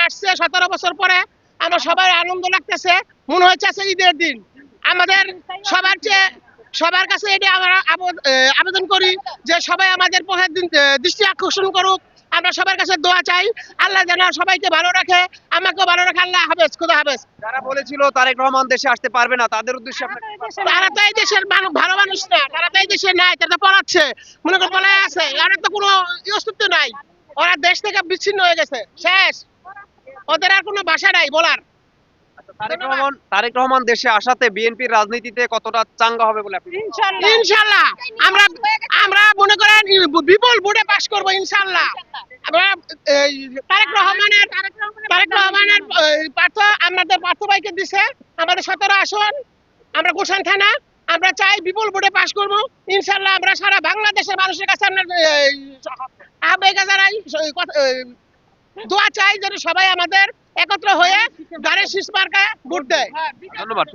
আসছে 17 বছর পরে। আমার সবাই আনন্দ লাগতেছে, মনে হচ্ছে আছে ঈদের দিন। আমাদের সবার কাছে এটা আমরা আবেদন করি যে সবাই আমাদের পথের দিন দৃষ্টি আকর্ষণ করুক। আমরা সবার কাছে দোয়া চাই, আল্লাহ যেন সবাইকে ভালো রাখে, আমাকেও ভালো রাখে। আল্লাহ হাফেজ, খোদা হাফেজ। যারা বলেছিল তারেক রহমান দেশে আসতে পারবে না, তাদের উদ্দেশ্যে আপনার কি বার্তা? তারা তো এই দেশের ভালো মানুষ না, তারা তো এই দেশে নাই, তারা তো পড়াচ্ছে, মনে করে পলায় আছে। ওরা তো কোনো অস্তিত্ব নাই, ওরা দেশ থেকে বিচ্ছিন্ন হয়ে গেছে, শেষ। ওদের আর কোনো ভাষা নাই বলার। আচ্ছা, তারেক রহমান দেশে আসাতে বিএনপির রাজনীতিতে কতটা চাঙ্গা হবে বলে আপনি মনে করেন? ইনশাল্লাহ আমরা আমরা মনে করেন বিপুল ভোটে পাস করব ইনশাল্লাহ। আমরা এই তারেক রহমানের আমাদের পার্থ ভাইকে দিছে আমাদের 17 আসন, আমরা গোসান থানা। আমরা চাই বিপুল ভোটে পাস করব ইনশাল্লাহ। আমরা সারা বাংলাদেশের মানুষের কাছে আমরা আবেগ জানাই, দোয়া চাই যেন সবাই আমাদের একত্র হয়ে ধানের শীষ মার্কায় ভোট দেয়। ধন্যবাদ।